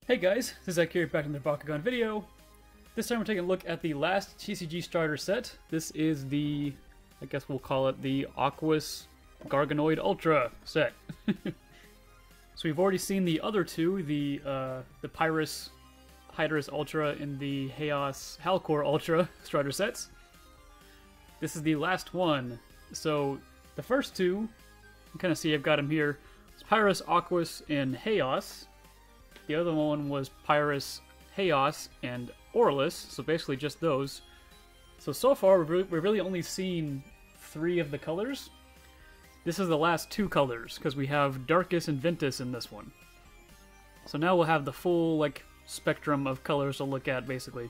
Hey guys, this is Zach here back in the BAKUGAN video. This time we're taking a look at the last TCG starter set. This is the, I guess we'll call it the Aquos Garganoid Ultra set. So we've already seen the other two, the Pyrus Hydrus Ultra and the Chaos Halcor Ultra starter sets. This is the last one. So the first two, you can kind of see I've got them here. It's Pyrus, Aquos, and Chaos. The other one was Pyrus, Chaos, and Aurelus, so basically just those. So far, we've really only seen 3 of the colors. This is the last 2 colors, because we have Darkus and Ventus in this one. So now we'll have the full, like, spectrum of colors to look at, basically.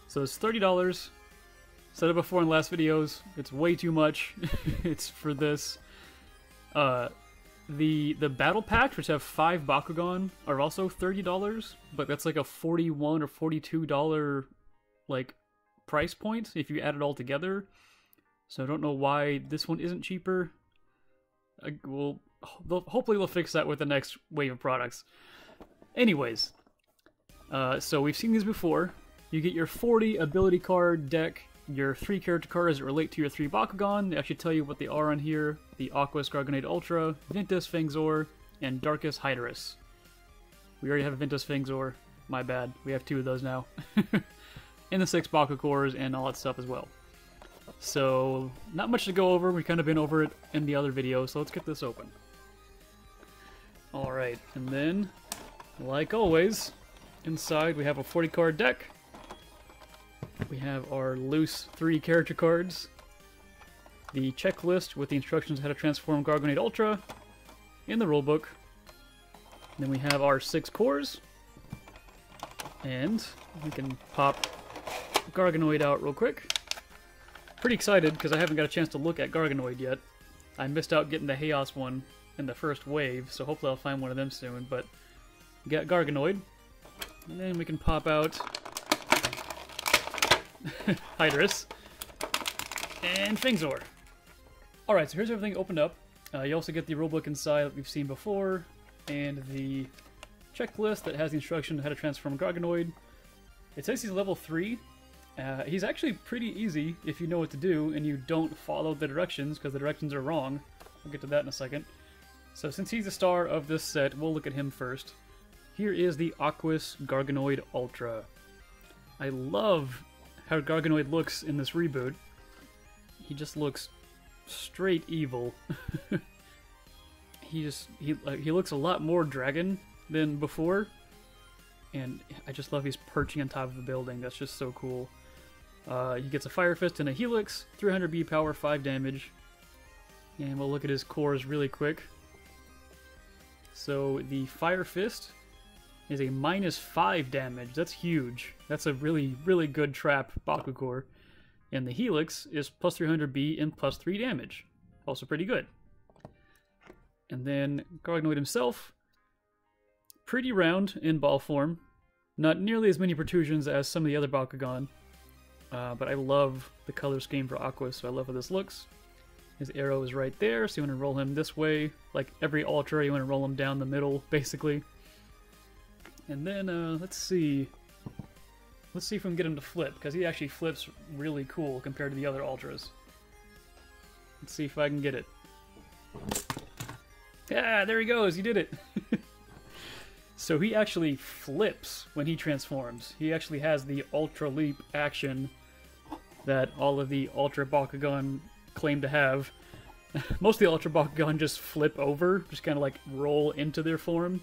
So it's $30. Said it before in last videos, it's way too much. It's for this. The battle packs, which have 5 Bakugan, are also $30, but that's like a $41 or $42 like price point if you add it all together. So I don't know why this one isn't cheaper. Hopefully they'll fix that with the next wave of products. Anyways, so we've seen these before. You get your 40 ability card deck, your 3 character cards that relate to your 3 Bakugan. They actually tell you what they are on here. The Aquos Garganoid Ultra, Ventus Fangzor, and Darkus Hydrus. We already have a Ventus Fangzor. My bad. We have 2 of those now. And the 6 Bakugors and all that stuff as well. So, not much to go over. We've kind of been over it in the other video, so let's get this open. Alright, and then, like always, inside we have a 40 card deck. We have our loose 3 character cards, the checklist with the instructions on how to transform Garganoid Ultra in the rulebook. Then we have our 6 cores, and we can pop Garganoid out real quick. Pretty excited because I haven't got a chance to look at Garganoid yet. I missed out getting the Chaos one in the first wave, so hopefully I'll find one of them soon. But get Garganoid, and then we can pop out Hydrus, and Fangzor. Alright, so here's everything opened up. You also get the rulebook inside that we've seen before, and the checklist that has the instruction on how to transform Garganoid. It says he's level 3. He's actually pretty easy if you know what to do and you don't follow the directions, because the directions are wrong. We'll get to that in a second. So since he's the star of this set, we'll look at him first. Here is the Aquos Garganoid Ultra. I love how Garganoid looks in this reboot. He just looks straight evil. he looks a lot more dragon than before, and I just love he's perching on top of the building. That's just so cool. He gets a Fire Fist and a Helix, 300 B power, 5 damage, and we'll look at his cores really quick. So the Fire Fist is a -5 damage. That's huge. That's a really, really good trap Bakugor. And the Helix is plus 300 B and plus 3 damage. Also pretty good. And then Garganoid himself, pretty round in ball form. Not nearly as many protrusions as some of the other Bakugan. But I love the color scheme for Aquos, so I love how this looks. His arrow is right there, so you want to roll him this way. Like every Ultra, you want to roll him down the middle, basically. And then, let's see. Let's see if we can get him to flip, because he actually flips really cool compared to the other Ultras. Let's see if I can get it. Yeah, there he goes, he did it! So he actually flips when he transforms. He actually has the Ultra Leap action that all of the Ultra Bakugan claim to have. Most of the Ultra Bakugan just flip over, just kind of like roll into their form.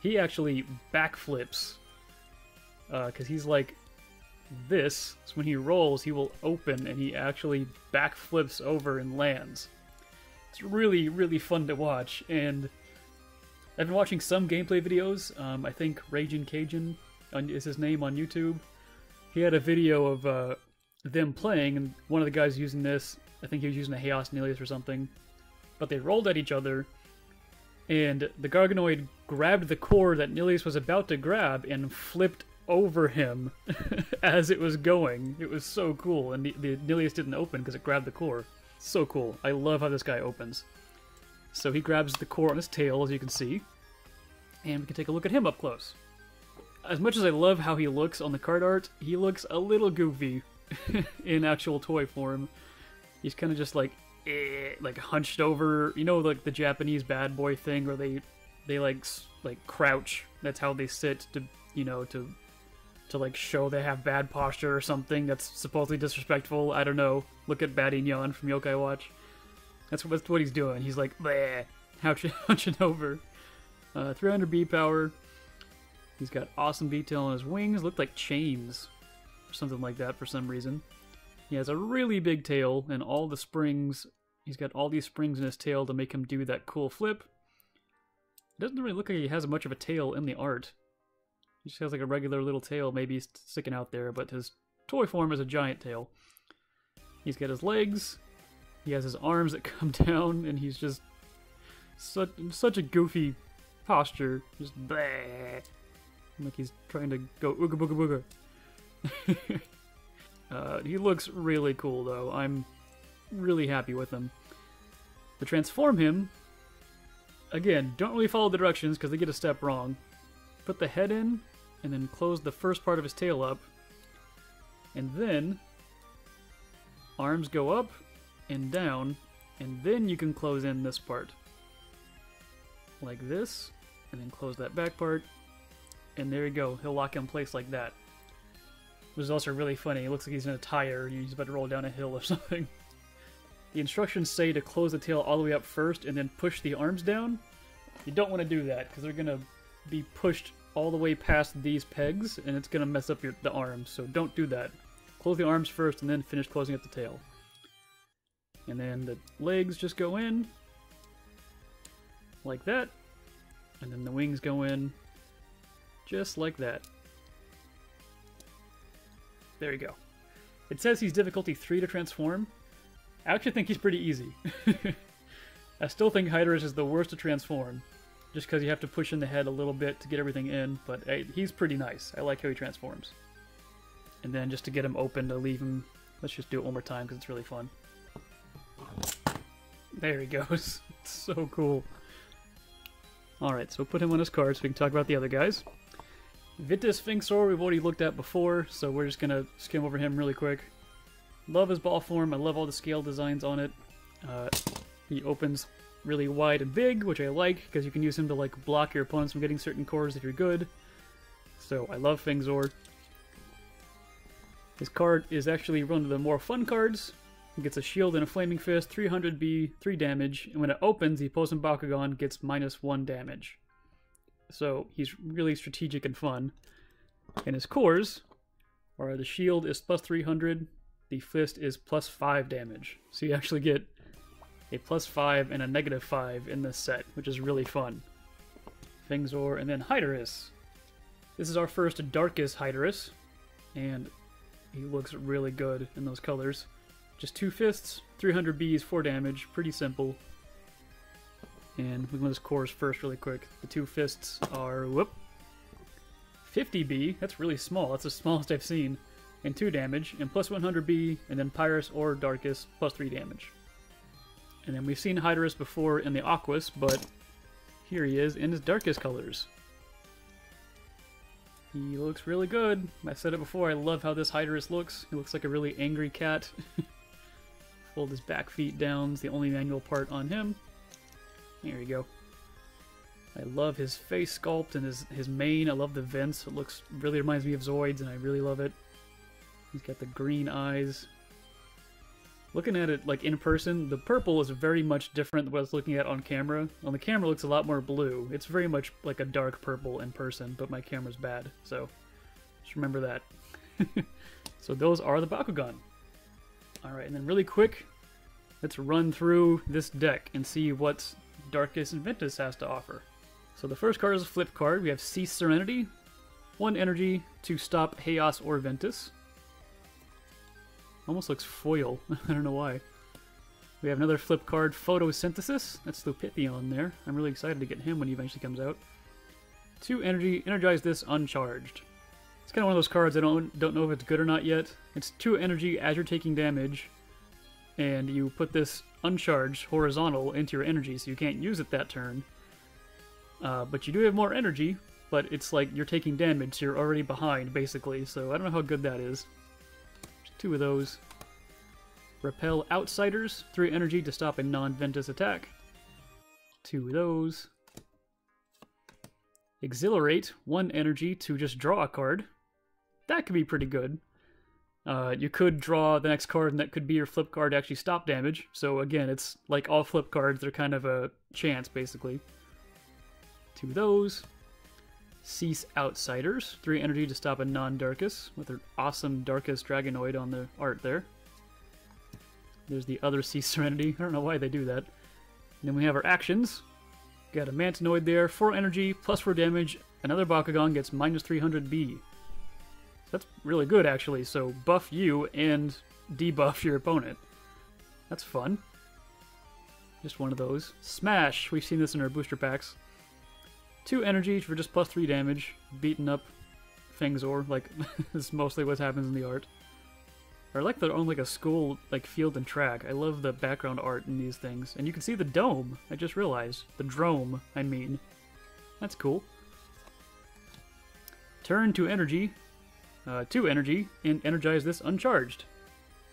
He actually backflips, because he's like this, so when he rolls, he will open, and he actually backflips over and lands. It's really, really fun to watch, and I've been watching some gameplay videos. I think Raging Cajun is his name on YouTube. He had a video of them playing, and one of the guys using this, I think he was using a Chaos Nilius or something, but they rolled at each other, and the Garganoid grabbed the core that Nilius was about to grab and flipped over him as it was going. It was so cool, and the Nilius didn't open because it grabbed the core. So cool. I love how this guy opens. So he grabs the core on his tail, as you can see, and we can take a look at him up close. as much as I love how he looks on the card art, he looks a little goofy in actual toy form. He's kind of just like hunched over, you know, like the Japanese bad boy thing where they like crouch. That's how they sit to, you know, to like show they have bad posture or something that's supposedly disrespectful. I don't know. Look at Batting Yon from Yokai Watch. That's what he's doing. He's like bleh, hunching over. 300 B power. He's got awesome detail on his wings. Look like chains or something like that for some reason. He has a really big tail and all the springs. He's got all these springs in his tail to make him do that cool flip. It doesn't really look like he has much of a tail in the art. He just has like a regular little tail, maybe sticking out there, but his toy form is a giant tail. He's got his legs. He has his arms that come down, and he's just such a goofy posture. Just bleh. Like he's trying to go ooga booga booga. He looks really cool, though. I'm really happy with him. To transform him, again, don't really follow the directions because they get a step wrong. Put the head in, and then close the first part of his tail up. And then arms go up and down, and then you can close in this part. Like this, and then close that back part, and there you go. He'll lock in place like that. Which is also really funny. It looks like he's in a tire, and he's about to roll down a hill or something. The instructions say to close the tail all the way up first, and then push the arms down. You don't want to do that, because they're going to be pushed all the way past these pegs, and it's going to mess up the arms, so don't do that. Close the arms first, and then finish closing up the tail. And then the legs just go in, like that, and then the wings go in, just like that. There you go. It says he's difficulty 3 to transform. I actually think he's pretty easy. I still think Hydrus is the worst to transform, just because you have to push in the head a little bit to get everything in, but hey, he's pretty nice. I like how he transforms. And then just to get him open to leave him, let's just do it one more time because it's really fun. There he goes. It's so cool. Alright, so we'll put him on his card so we can talk about the other guys. Vitis Finxor we've already looked at before, so we're just going to skim over him really quick. Love his ball form. I love all the scale designs on it. He opens really wide and big, which I like, because you can use him to like block your opponents from getting certain cores if you're good. So I love Finxor. His card is actually one of the more fun cards. He gets a shield and a flaming fist, 300B, 3 damage, and when it opens, the opposing Bakugan gets -1 damage. So he's really strategic and fun. And his cores are the shield is +300, the fist is +5 damage. So you actually get a +5 and a -5 in this set, which is really fun. Finxor, and then Hydrus. This is our first darkest Hydrus, and he looks really good in those colors. Just 2 fists, 300 Bs, 4 damage, pretty simple. And we can his cores first really quick. The 2 fists are, 50 B, that's really small, that's the smallest I've seen, and 2 damage, and +100 B, and then Pyrus or Darkest, +3 damage. And then we've seen Hydrus before in the Aquos, but here he is in his darkest colors. He looks really good. I said it before, I love how this Hydrus looks. He looks like a really angry cat. Fold his back feet down, it's the only manual part on him. There you go. I love his face sculpt and his mane. I love the vents. It really reminds me of Zoids, and I really love it. He's got the green eyes. Looking at it like in person, the purple is very much different than what I was looking at on camera. On the camera, it looks a lot more blue. It's very much like a dark purple in person, but my camera's bad, so just remember that. So those are the Bakugan. Alright, and then really quick, let's run through this deck and see what Darkest and Ventus has to offer. So the first card is a flip card. We have Cease Serenity. 1 energy to stop Chaos or Ventus. Almost looks foil. I don't know why. We have another flip card, Photosynthesis. That's Lupithion there. I'm really excited to get him when he eventually comes out. 2 energy, energize this uncharged. It's kind of one of those cards I don't know if it's good or not yet. It's 2 energy as you're taking damage, and you put this uncharged horizontal into your energy, so you can't use it that turn. But you do have more energy, but it's like you're taking damage, so you're already behind, basically. So I don't know how good that is. There's 2 of those. Repel Outsiders, 3 energy to stop a non-Ventus attack. 2 of those. Exhilarate, 1 energy to just draw a card. That could be pretty good. You could draw the next card, and that could be your flip card to actually stop damage. So again, it's like all flip cards, they're kind of a chance, basically. 2 of those. Cease Outsiders, 3 energy to stop a non-Darkus, with their awesome Darkus Garganoid on the art there. There's the other Cease Serenity. I don't know why they do that. And then we have our actions. Got a Mantanoid there, 4 energy, plus 4 damage. Another Bakugan gets minus 300B. That's really good, actually. So buff you and debuff your opponent. That's fun. Just one of those. Smash! We've seen this in our booster packs. 2 energy for just plus 3 damage. Beating up Fangzor. Like, this is mostly what happens in the art. I like they're on like a school, like field and track. I love the background art in these things. And you can see the dome. I just realized. The drome, I mean. That's cool. Turn to energy. 2 energy, and energize this uncharged.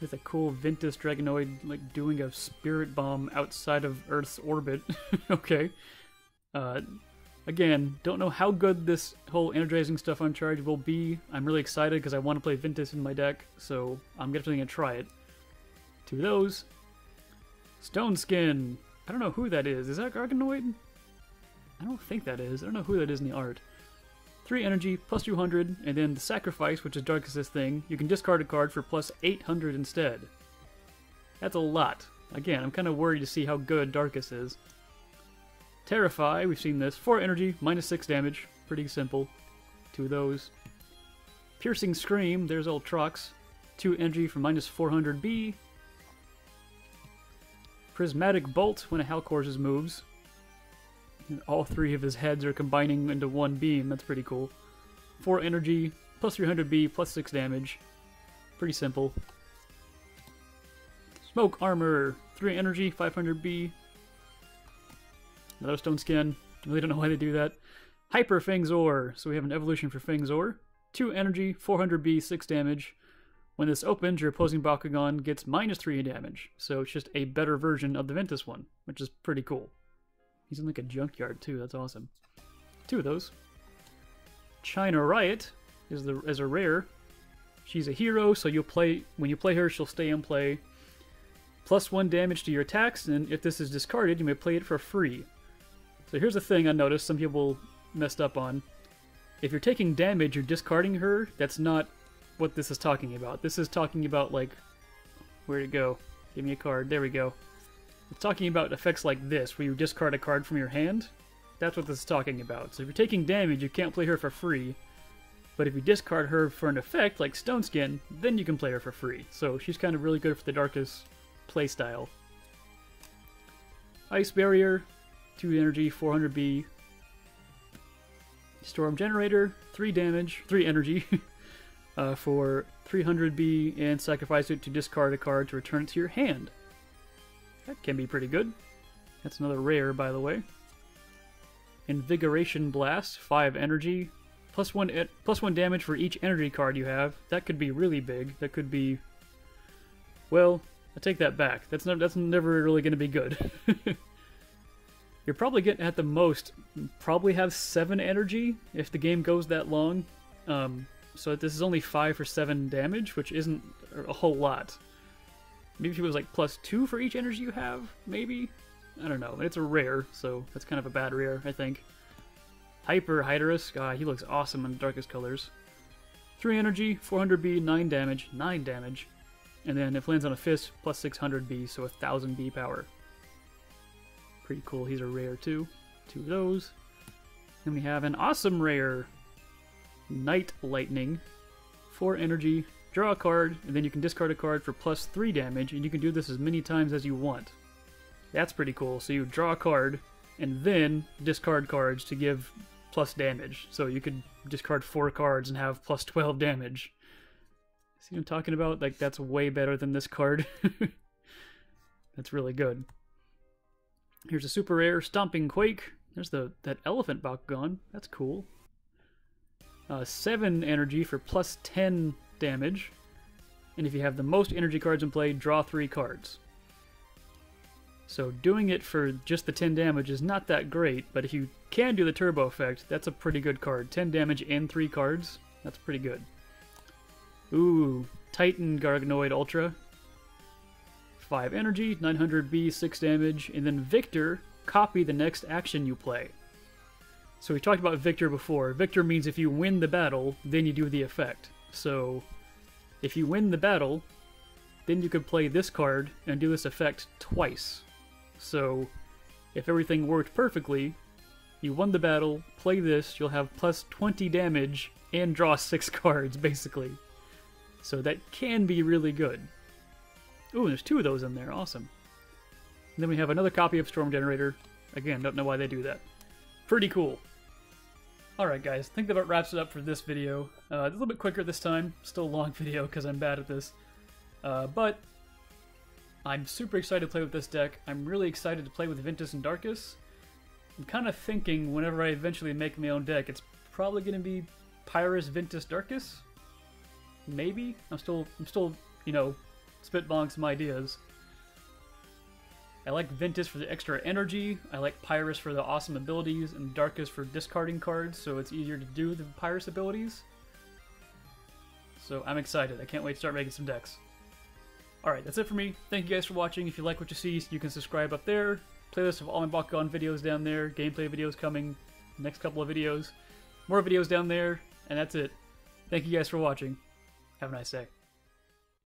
With a cool Ventus Dragonoid, like, doing a spirit bomb outside of Earth's orbit. Okay. Again, don't know how good this whole energizing stuff uncharged will be. I'm really excited because I want to play Ventus in my deck, so I'm definitely going to try it. 2 of those. Stone Skin. I don't know who that is. Is that Garganoid? I don't think that is. I don't know who that is in the art. 3 energy, plus 200, and then the Sacrifice, which is Darkus' thing, you can discard a card for plus 800 instead. That's a lot. Again, I'm kind of worried to see how good Darkus is. Terrify, we've seen this. 4 energy, minus 6 damage. Pretty simple. 2 of those. Piercing Scream, there's old Trox. 2 energy for minus 400B. Prismatic Bolt, when a Halcourses moves. All 3 of his heads are combining into 1 beam. That's pretty cool. 4 energy, plus 300B, plus 6 damage. Pretty simple. Smoke Armor, 3 energy, 500B. Another Stone Skin. I really don't know why they do that. Hyper Fangzor. So we have an evolution for Fangzor. 2 energy, 400B, 6 damage. When this opens, your opposing Bakugan gets minus 3 damage. So it's just a better version of the Ventus one, which is pretty cool. He's in like a junkyard too, that's awesome. 2 of those. China Riot is a rare. She's a hero, so when you play her, she'll stay in play. Plus 1 damage to your attacks, and if this is discarded, you may play it for free. So here's the thing I noticed some people messed up on. If you're taking damage, you're discarding her, that's not what this is talking about. This is talking about, like, where'd it go? Give me a card. There we go. It's talking about effects like this, where you discard a card from your hand. That's what this is talking about. So if you're taking damage, you can't play her for free. But if you discard her for an effect, like Stone Skin, then you can play her for free. So she's kind of really good for the Darkus playstyle. Ice Barrier, 2 energy, 400B. Storm Generator, 3 damage, 3 energy for 300B, and sacrifice it to discard a card to return it to your hand. That can be pretty good. That's another rare, by the way. Invigoration Blast, 5 energy, plus 1 damage for each energy card you have. That could be really big. That could be... Well, I take that back. That's never really going to be good. You're probably getting, at the most, probably have 7 energy if the game goes that long. So this is only 5 for 7 damage, which isn't a whole lot. Maybe if it was like plus 2 for each energy you have, maybe? I don't know. It's a rare, so that's kind of a bad rare, I think. Hyper Hydrus, he looks awesome in darkest colors. 3 energy, 400B, 9 damage, 9 damage. And then if it lands on a fist, plus 600B, so 1000B power. Pretty cool, he's a rare too. 2 of those. Then we have an awesome rare. Night Lightning. 4 energy, draw a card, and then you can discard a card for plus 3 damage, and you can do this as many times as you want. That's pretty cool. So you draw a card, and then discard cards to give plus damage. So you could discard 4 cards and have plus 12 damage. See what I'm talking about? Like, that's way better than this card. That's really good. Here's a super rare, Stomping Quake. There's that elephant Bakugan. That's cool. 7 energy for plus 10 damage. And if you have the most energy cards in play, draw 3 cards. So doing it for just the 10 damage is not that great, but if you can do the turbo effect, that's a pretty good card. 10 damage and 3 cards, that's pretty good. Ooh, Titan Garganoid Ultra. 5 energy, 900 B, 6 damage, and then Victor, copy the next action you play. So we talked about Victor before. Victor means if you win the battle, then you do the effect. So if you win the battle, then you could play this card and do this effect twice. So if everything worked perfectly, you won the battle, play this, you'll have plus 20 damage and draw 6 cards, basically. So that can be really good. Ooh, there's 2 of those in there, awesome. And then we have another copy of Storm Generator. Again, don't know why they do that. Pretty cool. Alright guys, I think that about wraps it up for this video. A little bit quicker this time, still a long video because I'm bad at this. But I'm super excited to play with this deck. I'm really excited to play with Ventus and Darkus. I'm kind of thinking whenever I eventually make my own deck, it's probably going to be Pyrus, Ventus, Darkus? Maybe? I'm still, you know, spitballing some ideas. I like Ventus for the extra energy, I like Pyrus for the awesome abilities, and Darkus for discarding cards, so it's easier to do the Pyrus abilities. So I'm excited, I can't wait to start making some decks. Alright, that's it for me. Thank you guys for watching. If you like what you see, you can subscribe up there. Playlist of all my Bakugan videos down there. Gameplay videos coming. Next couple of videos. More videos down there. And that's it. Thank you guys for watching. Have a nice day.